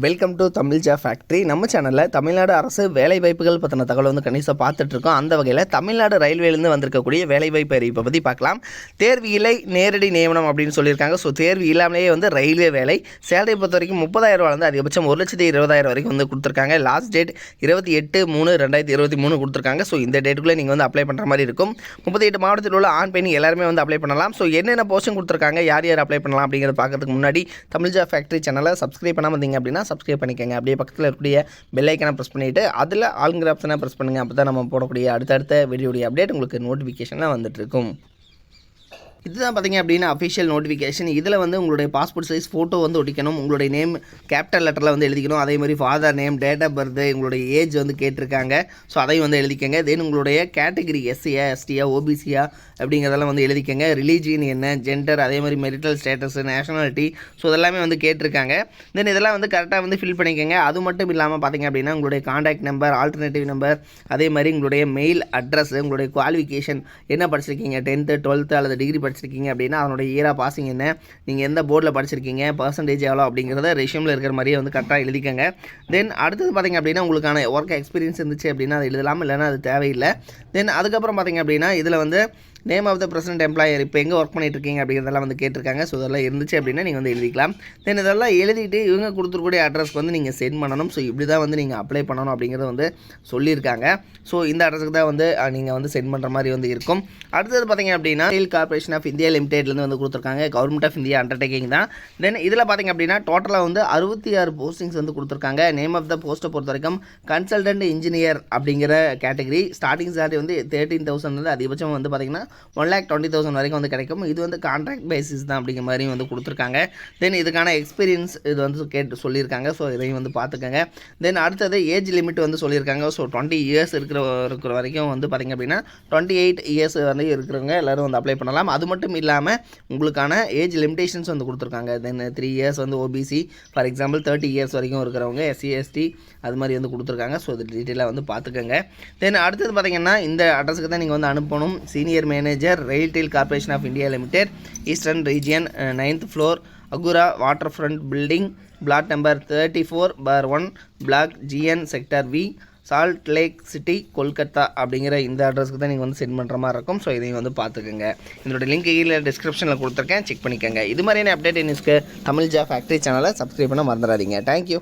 Welcome to Tamil ஜா factory. நம்ம சேனலில் தமிழ்நாடு அரசு வேலைவாய்ப்புகள் பற்றின தகவல் வந்து கணிசமாக பார்த்துட்ருக்கோம். அந்த வகையில் தமிழ்நாடு ரயில்வேலேருந்து வந்திருக்கக்கூடிய வேலைவாய்ப்பு அறிவிப்பை பற்றி பார்க்கலாம். தேர்வு இல்லை நேரடி நியமனம் அப்படின்னு சொல்லியிருக்காங்க. ஸோ தேர்வு இல்லாமலேயே வந்து ரயில்வே வேலை சேலரி பொறுத்த வரைக்கும் 30,000 வந்து அதிகபட்சம் 1,20,000 வரைக்கும் வந்து கொடுத்துருக்காங்க. லாஸ்ட் டேட் 28/3/2023 கொடுத்துருக்காங்க. ஸோ இந்த டேட்டுக்குள்ளே நீங்கள் வந்து அப்ளை பண்ணுற மாதிரி இருக்கும். 38 மாவட்டத்தில் உள்ள ஆண் பெண் எல்லாருமே வந்து அப்ளை பண்ணலாம். ஸோ என்னென்ன போஸ்டிங் கொடுத்துருக்காங்க, யார் யார் அப்ளை பண்ணலாம் அப்படிங்கிறத பார்க்கறதுக்கு முன்னாடி தமிழ் ஜா ஃபேக்ட்ரி சேனலை சப்ஸ்கிரைப் பண்ணாமல் இருந்தீங்க அப்படின்னா சப்ஸ்கிரைப் பண்ணிக்கங்க. அப்படியே பக்கத்தில் இருக்கக்கூடிய பெல் ஐக்கனை ப்ரெஸ் பண்ணிவிட்டு அதில் ஆளுங்கிற ஆப்ஷனை ப்ரெஸ் பண்ணுங்கள். அப்போ தான் நம்ம போடக்கூடிய அடுத்தடுத்த வீடியோடைய அப்டேட் உங்களுக்கு நோட்டிஃபிகேஷனாக வந்துட்டுருக்கும். இதுதான் பார்த்திங்க அப்படின்னா அஃபிஷியல் நோட்டிஃபிகேஷன். இதில் வந்து உங்களுடைய பாஸ்போர்ட் சைஸ் ஃபோட்டோ வந்து ஒட்டிக்கணும். உங்களுடைய நேம் கேபிட்டல் லெட்டரில் வந்து எழுதிக்கணும். அதே மாதிரி father name, date of birth, உங்களுடைய ஏஜ் வந்து கேட்டிருக்காங்க. ஸோ அதையும் வந்து எழுதிக்கங்க. தென் உங்களுடைய கேட்டகிரி எஸ்சியா, எஸ்டியா, ஓபிசியா அப்படிங்கிறதெல்லாம் வந்து எழுதிக்கங்க. ரிலீஜியன் என்ன, ஜெண்டர், அதே மாதிரி மெரிட்டல் ஸ்டேட்டஸ், நேஷனாலிட்டி, ஸோ இதெல்லாமே வந்து கேட்டிருக்காங்க. தென் இதெல்லாம் வந்து கரெக்டாக வந்து ஃபில் பண்ணிக்கங்க. அது மட்டும் இல்லாமல் பார்த்திங்க அப்படின்னா உங்களுடைய காண்டாக்ட் நம்பர், ஆல்டர்னேட்டிவ் நம்பர், அதே மாதிரி உங்களுடைய மெயில் அட்ரஸ், உங்களுடைய குவாலிஃபிகேஷன் என்ன படிச்சிருக்கீங்க, 10th 12th அல்லது டிகிரி படிச்சிருக்கீங்க அப்படின்னா அதனுடைய இயரா பாசிங் என்ன, நீங்கள் எந்த போர்டில் படிச்சிருக்கீங்க, பர்சன்டேஜ் எவ்வளோ அப்படிங்கிறத ரெஷ்யூமில் இருக்கிற மாதிரியே வந்து கரெக்டாக எழுதிக்கங்க. தென் அடுத்தது பார்த்திங்க அப்படின்னா உங்களுக்கான ஒர்க் எக்ஸ்பீரியன்ஸ் இருந்துச்சு அப்படின்னா அது எழுதலாம், இல்லைன்னா அது தேவையில்லை. தென் அதுக்கப்புறம் பார்த்திங்க அப்படின்னா இதில் வந்து name of the present employer, இப்போ எங்கே ஒர்க் பண்ணிட்டு இருக்கீங்க அப்படிங்கிறதெல்லாம் வந்து கேட்டிருக்காங்க. ஸோ இதெல்லாம் இருந்துச்சு அப்படின்னா நீங்கள் வந்து எழுதிக்கலாம். தென் இதெல்லாம் எழுதிட்டு இவங்க கொடுத்துருக்கூடிய அட்ரஸ்க்கு வந்து நீங்கள் சென்ட் பண்ணணும். ஸோ இப்படி தான் வந்து நீங்கள் அப்ளை பண்ணணும் அப்படிங்கிறத வந்து சொல்லியிருக்காங்க. ஸோ இந்த அட்ரஸுக்கு தான் வந்து நீங்கள் வந்து சென்ட் பண்ணுற மாதிரி வந்து இருக்கும். அடுத்தது பார்த்திங்க அப்படின்னா ஸ்டீல் கார்பரேஷன் ஆஃப் இந்தியா லிமிடெட்லேருந்து வந்து கொடுத்துருக்காங்க. கவர்மெண்ட் ஆஃப் இந்தியா அண்டர்டேக்கிங் தான். தென் இதில் பார்த்திங்க அப்படின்னா டோட்டலாக வந்து 66 போஸ்டிங்ஸ் வந்து கொடுத்துருக்காங்க. நேம் ஆஃப் த போஸ்ட்டை பொறுத்த வரைக்கும் கன்சல்டன்ட் இன்ஜினியர் அப்படிங்கிற கேட்டகரி. ஸ்டார்டிங் சேலரி வந்து 13,000 வந்து அதிகபட்சம் வந்து பார்த்திங்கன்னா 1,20,000 வரைக்கும் வந்து கிடைக்கும். இது வந்து கான்ட்ராக்ட் பேசிஸ் தான் அப்படிங்கிற மாதிரி வந்து கொடுத்துருக்காங்க. தென் இதுக்கான எக்ஸ்பீரியன்ஸ் இது வந்து கேட்டு சொல்லியிருக்காங்க. ஸோ இதையும் வந்து பார்த்துக்கங்க. தென் அடுத்தது ஏஜ் லிமிட் வந்து சொல்லியிருக்காங்க. ஸோ 20 இயர்ஸ் இருக்கிற வரைக்கும் வந்து பார்த்திங்க அப்படின்னா 28 இயர்ஸ் வந்து இருக்கிறவங்க எல்லோரும் வந்து அப்ளை பண்ணலாம். அது மட்டும் இல்லாமல் உங்களுக்கான ஏஜ் லிமிடேஷன்ஸ் வந்து கொடுத்துருக்காங்க. தென் 3 இயர்ஸ் வந்து ஓபிசி, ஃபார் எக்ஸாம்பிள் 30 இயர்ஸ் வரைக்கும் இருக்கிறவங்க எஸ்சி எஸ்டி அது மாதிரி வந்து கொடுத்துருக்காங்க. ஸோ இது டீட்டெயிலாக வந்து பார்த்துக்கங்க. தென் அடுத்தது பார்த்திங்கன்னா இந்த அட்ரஸுக்கு தான் நீங்கள் வந்து அனுப்பணும். Senior manager, RailTel corporation of India limited, eastern region, 9th floor, Acura water front building, plot number 34/1, block GN, sector V, salt lake city, Kolkata அப்படிங்கிற இந்த அட்ரஸ்க்கு தான் நீங்கள் வந்து சென்ட் பண்ணுற மாதிரி இருக்கும். ஸோ இதையும் வந்து பார்த்துக்கோங்க. இதோட லிங்க் கீழே டிஸ்கிரிப்ஷனில் கொடுத்துருக்கேன், செக் பண்ணிக்கோங்க. இது மாதிரியான அப்டேட் நியூஸ்க்கு தமிழ் ஜா ஃபேக்ட்ரி சேனலை சப்ஸ்கிரைப் பண்ண மறந்துடாதீங்க. தேங்க்யூ.